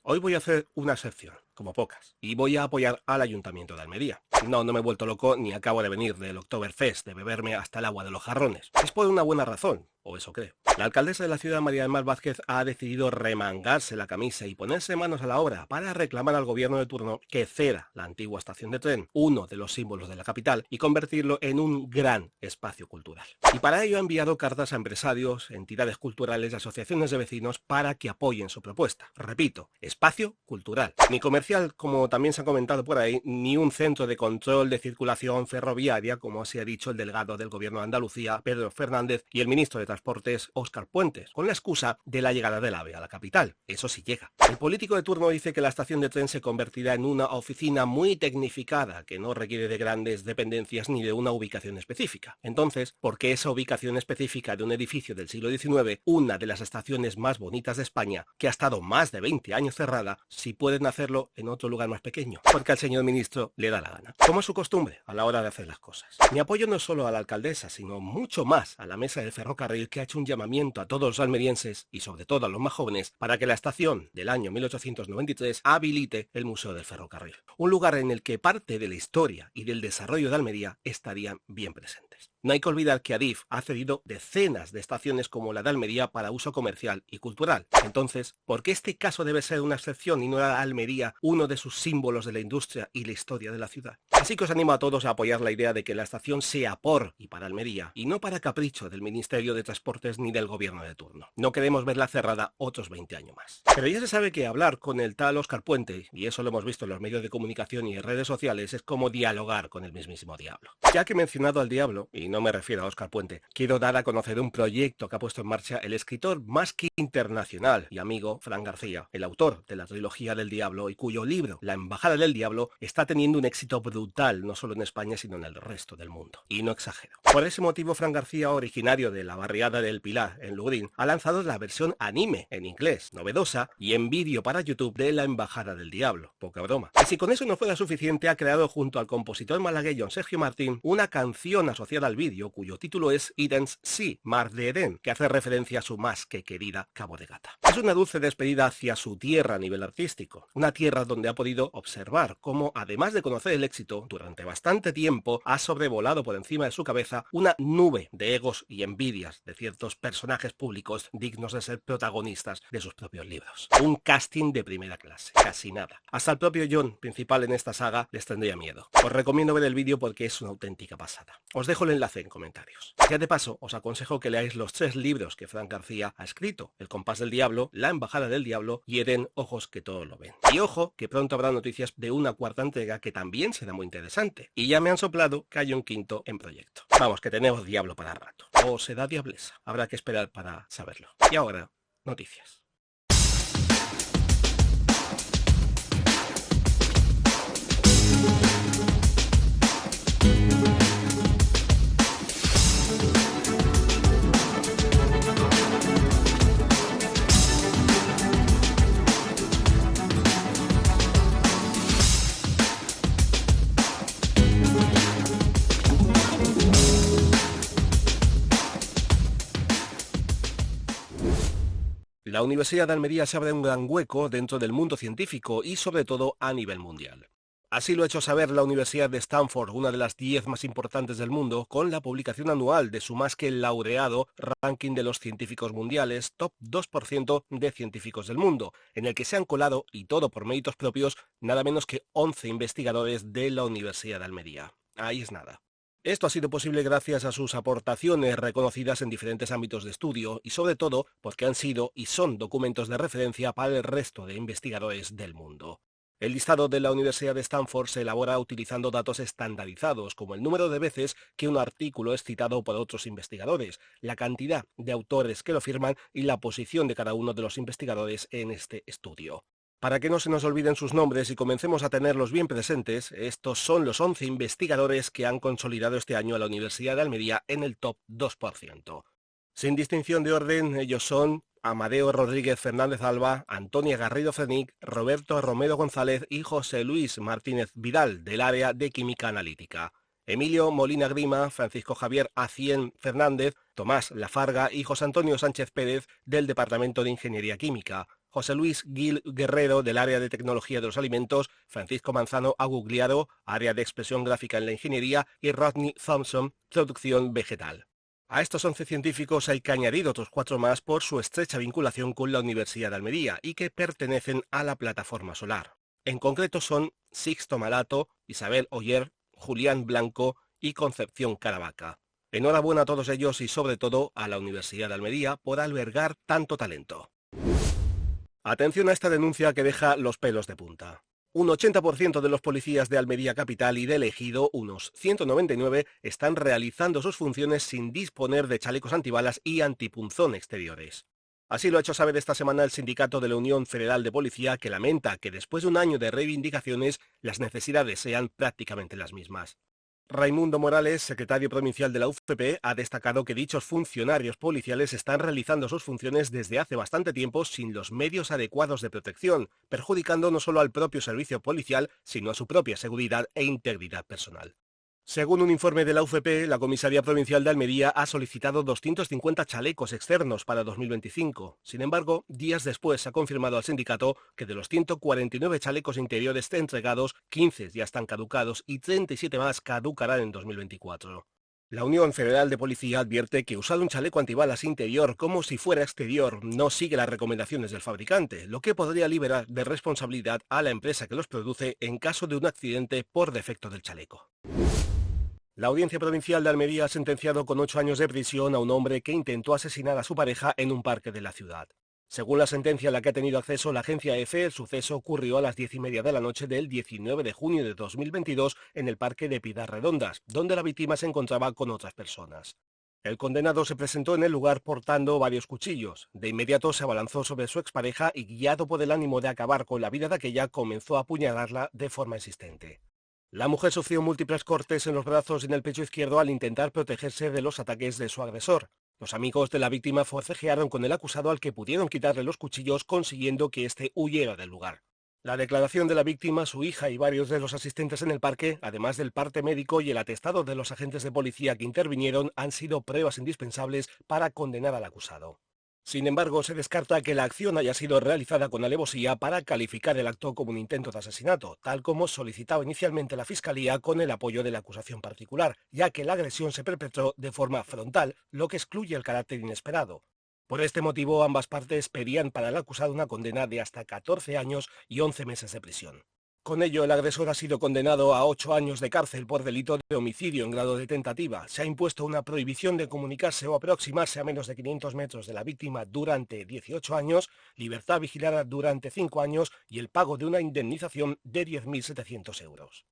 Hoy voy a hacer una excepción, como pocas, y voy a apoyar al Ayuntamiento de Almería. No me he vuelto loco ni acabo de venir del Oktoberfest de beberme hasta el agua de los jarrones. Es por una buena razón, o eso creo. La alcaldesa de la ciudad, María del Mar Vázquez, ha decidido remangarse la camisa y ponerse manos a la obra para reclamar al gobierno de turno que ceda la antigua estación de tren, uno de los símbolos de la capital, y convertirlo en un gran espacio cultural. Y para ello ha enviado cartas a empresarios, entidades culturales y asociaciones de vecinos para que apoyen su propuesta. Repito, espacio cultural. Ni comercial, como también se ha comentado por ahí, ni un centro de control de circulación ferroviaria, como se ha dicho el delegado del gobierno de Andalucía, Pedro Fernández, y el ministro de Transportes, Óscar Puentes, con la excusa de la llegada del AVE a la capital. Eso sí llega. El político de turno dice que la estación de tren se convertirá en una oficina muy tecnificada, que no requiere de grandes dependencias ni de una ubicación específica. Entonces, ¿por qué esa ubicación específica de un edificio del siglo XIX, una de las estaciones más bonitas de España, que ha estado más de 20 años cerrada, si pueden hacerlo en otro lugar más pequeño? Porque al señor ministro le da la gana, como es su costumbre a la hora de hacer las cosas. Mi apoyo no es solo a la alcaldesa, sino mucho más a la mesa del ferrocarril, que ha hecho un llamamiento a todos los almerienses y sobre todo a los más jóvenes para que la estación del año 1893 habilite el Museo del Ferrocarril, un lugar en el que parte de la historia y del desarrollo de Almería estarían bien presentes. No hay que olvidar que Adif ha cedido decenas de estaciones como la de Almería para uso comercial y cultural. Entonces, ¿por qué este caso debe ser una excepción y no era Almería uno de sus símbolos de la industria y la historia de la ciudad? Así que os animo a todos a apoyar la idea de que la estación sea por y para Almería, y no para capricho del Ministerio de Transportes ni del gobierno de turno. No queremos verla cerrada otros 20 años más. Pero ya se sabe que hablar con el tal Óscar Puente, y eso lo hemos visto en los medios de comunicación y en redes sociales, es como dialogar con el mismísimo diablo. Ya que he mencionado al diablo, y no me refiero a Óscar Puente, quiero dar a conocer un proyecto que ha puesto en marcha el escritor más que internacional y amigo Fran García, el autor de la trilogía del diablo y cuyo libro, La Embajada del Diablo, está teniendo un éxito brutal no solo en España sino en el resto del mundo. Y no exagero. Por ese motivo, Fran García, originario de la barriada del Pilar, en Lugrín, ha lanzado la versión anime en inglés, novedosa, y en vídeo para YouTube de La Embajada del Diablo. Poca broma. Y si con eso no fuera suficiente, ha creado junto al compositor malagueño Sergio Martín una canción asociada al vídeo cuyo título es Eden's Sea, Mar de Edén, que hace referencia a su más que querida Cabo de Gata. Es una dulce despedida hacia su tierra a nivel artístico, una tierra donde ha podido observar cómo, además de conocer el éxito, durante bastante tiempo ha sobrevolado por encima de su cabeza una nube de egos y envidias de ciertos personajes públicos dignos de ser protagonistas de sus propios libros. Un casting de primera clase, casi nada. Hasta el propio John, principal en esta saga, les tendría miedo. Os recomiendo ver el vídeo porque es una auténtica pasada. Os dejo el enlace en comentarios. Ya de paso, os aconsejo que leáis los 3 libros que Fran García ha escrito: El compás del diablo, La embajada del diablo y Edén, ojos que todo lo ven. Y ojo, que pronto habrá noticias de una 4ª entrega que también será muy interesante. Y ya me han soplado que hay un 5º en proyecto. Vamos, que tenemos diablo para rato. O será diablesa. Habrá que esperar para saberlo. Y ahora, noticias. La Universidad de Almería se abre un gran hueco dentro del mundo científico y sobre todo a nivel mundial. Así lo ha hecho saber la Universidad de Stanford, una de las 10 más importantes del mundo, con la publicación anual de su más que laureado ranking de los científicos mundiales, top 2% de científicos del mundo, en el que se han colado, y todo por méritos propios, nada menos que 11 investigadores de la Universidad de Almería. Ahí es nada. Esto ha sido posible gracias a sus aportaciones reconocidas en diferentes ámbitos de estudio y sobre todo porque han sido y son documentos de referencia para el resto de investigadores del mundo. El listado de la Universidad de Stanford se elabora utilizando datos estandarizados como el número de veces que un artículo es citado por otros investigadores, la cantidad de autores que lo firman y la posición de cada uno de los investigadores en este estudio. Para que no se nos olviden sus nombres y comencemos a tenerlos bien presentes, estos son los 11 investigadores que han consolidado este año a la Universidad de Almería en el top 2%. Sin distinción de orden, ellos son Amadeo Rodríguez Fernández Alba, Antonia Garrido Frenic, Roberto Romero González y José Luis Martínez Vidal, del área de Química Analítica. Emilio Molina Grima, Francisco Javier Acien Fernández, Tomás Lafarga y José Antonio Sánchez Pérez, del Departamento de Ingeniería Química. José Luis Gil Guerrero, del área de tecnología de los alimentos, Francisco Manzano Agugliaro, área de expresión gráfica en la ingeniería, y Rodney Thompson, producción vegetal. A estos 11 científicos hay que añadir otros 4 más por su estrecha vinculación con la Universidad de Almería y que pertenecen a la plataforma solar. En concreto son Sixto Malato, Isabel Oller, Julián Blanco y Concepción Caravaca. Enhorabuena a todos ellos y sobre todo a la Universidad de Almería por albergar tanto talento. Atención a esta denuncia que deja los pelos de punta. Un 80% de los policías de Almería Capital y del Ejido, unos 199, están realizando sus funciones sin disponer de chalecos antibalas y antipunzón exteriores. Así lo ha hecho saber esta semana el sindicato de la Unión Federal de Policía, que lamenta que después de un año de reivindicaciones las necesidades sean prácticamente las mismas. Raimundo Morales, secretario provincial de la UFP, ha destacado que dichos funcionarios policiales están realizando sus funciones desde hace bastante tiempo sin los medios adecuados de protección, perjudicando no solo al propio servicio policial, sino a su propia seguridad e integridad personal. Según un informe de la UFP, la Comisaría Provincial de Almería ha solicitado 250 chalecos externos para 2025. Sin embargo, días después ha confirmado al sindicato que de los 149 chalecos interiores entregados, 15 ya están caducados y 37 más caducarán en 2024. La Unión Federal de Policía advierte que usar un chaleco antibalas interior como si fuera exterior no sigue las recomendaciones del fabricante, lo que podría liberar de responsabilidad a la empresa que los produce en caso de un accidente por defecto del chaleco. La Audiencia Provincial de Almería ha sentenciado con 8 años de prisión a un hombre que intentó asesinar a su pareja en un parque de la ciudad. Según la sentencia a la que ha tenido acceso la agencia EFE, el suceso ocurrió a las 10:30 de la noche del 19 de junio de 2022 en el parque de Piedras Redondas, donde la víctima se encontraba con otras personas. El condenado se presentó en el lugar portando varios cuchillos. De inmediato se abalanzó sobre su expareja y, guiado por el ánimo de acabar con la vida de aquella, comenzó a apuñalarla de forma insistente. La mujer sufrió múltiples cortes en los brazos y en el pecho izquierdo al intentar protegerse de los ataques de su agresor. Los amigos de la víctima forcejearon con el acusado, al que pudieron quitarle los cuchillos, consiguiendo que éste huyera del lugar. La declaración de la víctima, su hija y varios de los asistentes en el parque, además del parte médico y el atestado de los agentes de policía que intervinieron, han sido pruebas indispensables para condenar al acusado. Sin embargo, se descarta que la acción haya sido realizada con alevosía para calificar el acto como un intento de asesinato, tal como solicitaba inicialmente la Fiscalía con el apoyo de la acusación particular, ya que la agresión se perpetró de forma frontal, lo que excluye el carácter inesperado. Por este motivo, ambas partes pedían para el acusado una condena de hasta 14 años y 11 meses de prisión. Con ello, el agresor ha sido condenado a 8 años de cárcel por delito de homicidio en grado de tentativa. Se ha impuesto una prohibición de comunicarse o aproximarse a menos de 500 metros de la víctima durante 18 años, libertad vigilada durante 5 años y el pago de una indemnización de 10.700 euros.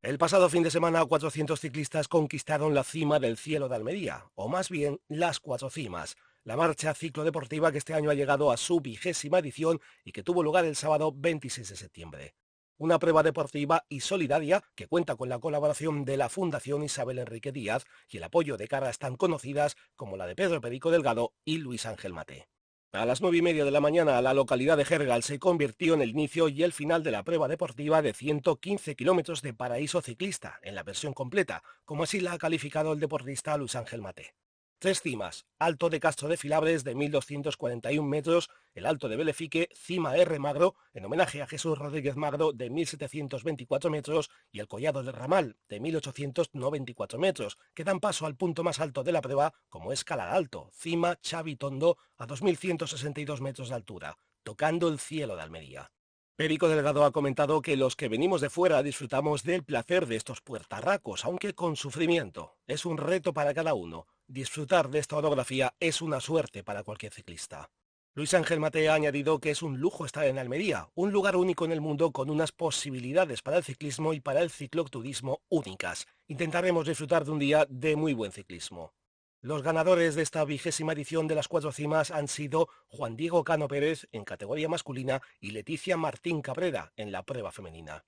El pasado fin de semana, 400 ciclistas conquistaron la cima del cielo de Almería, o más bien las 4 cimas. La marcha ciclodeportiva, que este año ha llegado a su 20ª edición y que tuvo lugar el sábado 26 de septiembre. Una prueba deportiva y solidaria que cuenta con la colaboración de la Fundación Isabel Enrique Díaz y el apoyo de caras tan conocidas como la de Pedro Perico Delgado y Luis Ángel Maté. A las 9:30 de la mañana, la localidad de Jergal se convirtió en el inicio y el final de la prueba deportiva de 115 kilómetros de paraíso ciclista, en la versión completa, como así la ha calificado el deportista Luis Ángel Maté. 3 cimas: Alto de Castro de Filabres de 1.241 metros, el Alto de Belefique, Cima R Magro, en homenaje a Jesús Rodríguez Magro, de 1.724 metros, y el Collado del Ramal, de 1.894 metros, que dan paso al punto más alto de la prueba, como es Calar Alto, Cima Xavi Tondo, a 2.162 metros de altura, tocando el cielo de Almería. Perico Delgado ha comentado que los que venimos de fuera disfrutamos del placer de estos puertarracos, aunque con sufrimiento. Es un reto para cada uno. Disfrutar de esta orografía es una suerte para cualquier ciclista. Luis Ángel Maté ha añadido que es un lujo estar en Almería, un lugar único en el mundo con unas posibilidades para el ciclismo y para el cicloturismo únicas. Intentaremos disfrutar de un día de muy buen ciclismo. Los ganadores de esta 20ª edición de las 4 cimas han sido Juan Diego Cano Pérez en categoría masculina y Leticia Martín Cabrera en la prueba femenina.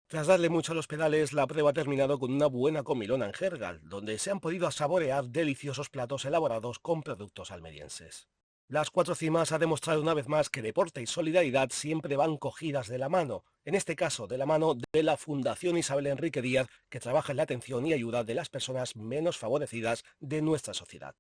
Tras darle mucho a los pedales, la prueba ha terminado con una buena comilona en Jergal, donde se han podido saborear deliciosos platos elaborados con productos almerienses. Las 4 cimas ha demostrado una vez más que deporte y solidaridad siempre van cogidas de la mano, en este caso de la mano de la Fundación Isabel Enrique Díaz, que trabaja en la atención y ayuda de las personas menos favorecidas de nuestra sociedad.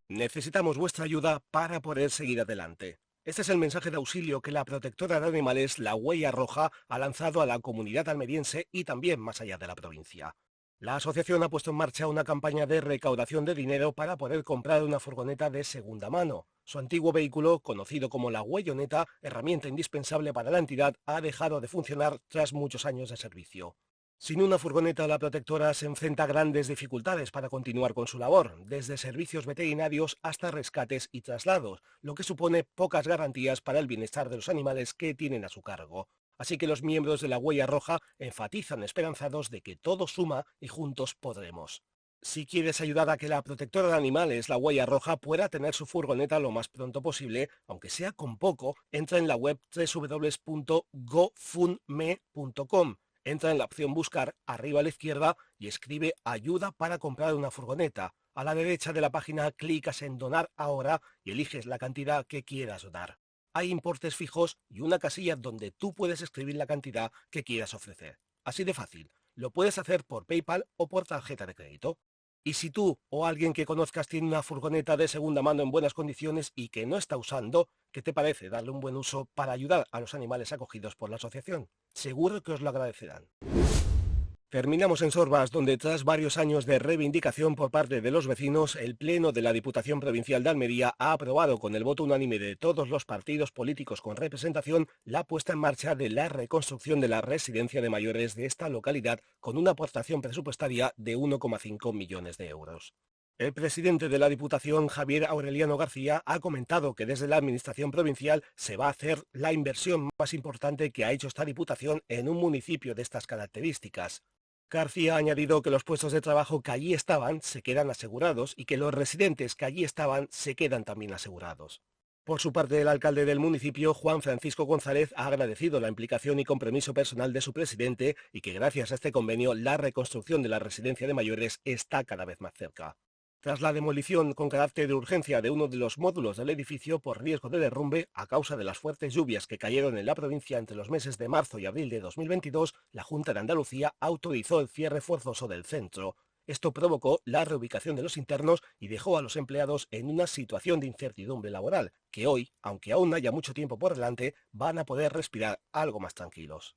Necesitamos vuestra ayuda para poder seguir adelante. Este es el mensaje de auxilio que la protectora de animales, la Huella Roja, ha lanzado a la comunidad almeriense y también más allá de la provincia. La asociación ha puesto en marcha una campaña de recaudación de dinero para poder comprar una furgoneta de segunda mano. Su antiguo vehículo, conocido como la Huelloneta, herramienta indispensable para la entidad, ha dejado de funcionar tras muchos años de servicio. Sin una furgoneta, la protectora se enfrenta a grandes dificultades para continuar con su labor, desde servicios veterinarios hasta rescates y traslados, lo que supone pocas garantías para el bienestar de los animales que tienen a su cargo. Así que los miembros de la Huella Roja enfatizan esperanzados de que todo suma y juntos podremos. Si quieres ayudar a que la protectora de animales, la Huella Roja, pueda tener su furgoneta lo más pronto posible, aunque sea con poco, entra en la web www.gofundme.com. Entra en la opción Buscar, arriba a la izquierda, y escribe Ayuda para comprar una furgoneta. A la derecha de la página clicas en Donar ahora y eliges la cantidad que quieras donar. Hay importes fijos y una casilla donde tú puedes escribir la cantidad que quieras ofrecer. Así de fácil. Lo puedes hacer por PayPal o por tarjeta de crédito. Y si tú o alguien que conozcas tiene una furgoneta de segunda mano en buenas condiciones y que no está usando, ¿qué te parece darle un buen uso para ayudar a los animales acogidos por la asociación? Seguro que os lo agradecerán. Terminamos en Sorbas, donde tras varios años de reivindicación por parte de los vecinos, el Pleno de la Diputación Provincial de Almería ha aprobado con el voto unánime de todos los partidos políticos con representación la puesta en marcha de la reconstrucción de la residencia de mayores de esta localidad con una aportación presupuestaria de 1,5 millones de euros. El presidente de la Diputación, Javier Aureliano García, ha comentado que desde la Administración provincial se va a hacer la inversión más importante que ha hecho esta Diputación en un municipio de estas características. García ha añadido que los puestos de trabajo que allí estaban se quedan asegurados y que los residentes que allí estaban se quedan también asegurados. Por su parte, el alcalde del municipio, Juan Francisco González, ha agradecido la implicación y compromiso personal de su presidente y que gracias a este convenio la reconstrucción de la residencia de mayores está cada vez más cerca. Tras la demolición con carácter de urgencia de uno de los módulos del edificio por riesgo de derrumbe a causa de las fuertes lluvias que cayeron en la provincia entre los meses de marzo y abril de 2022, la Junta de Andalucía autorizó el cierre forzoso del centro. Esto provocó la reubicación de los internos y dejó a los empleados en una situación de incertidumbre laboral, que hoy, aunque aún haya mucho tiempo por delante, van a poder respirar algo más tranquilos.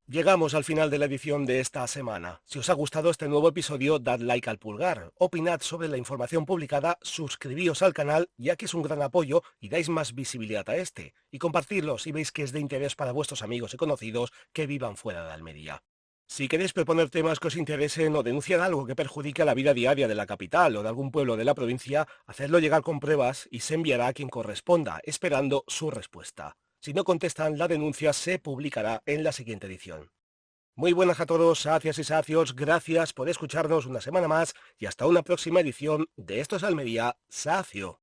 Llegamos al final de la edición de esta semana. Si os ha gustado este nuevo episodio, dad like al pulgar, opinad sobre la información publicada, suscribíos al canal, ya que es un gran apoyo y dais más visibilidad a este, y compartirlo si veis que es de interés para vuestros amigos y conocidos que vivan fuera de Almería. Si queréis proponer temas que os interesen o denunciar algo que perjudique la vida diaria de la capital o de algún pueblo de la provincia, hacedlo llegar con pruebas y se enviará a quien corresponda, esperando su respuesta. Si no contestan, la denuncia se publicará en la siguiente edición. Muy buenas a todos, sacias y sacios, gracias por escucharnos una semana más y hasta una próxima edición de Esto es Almería, Sacio.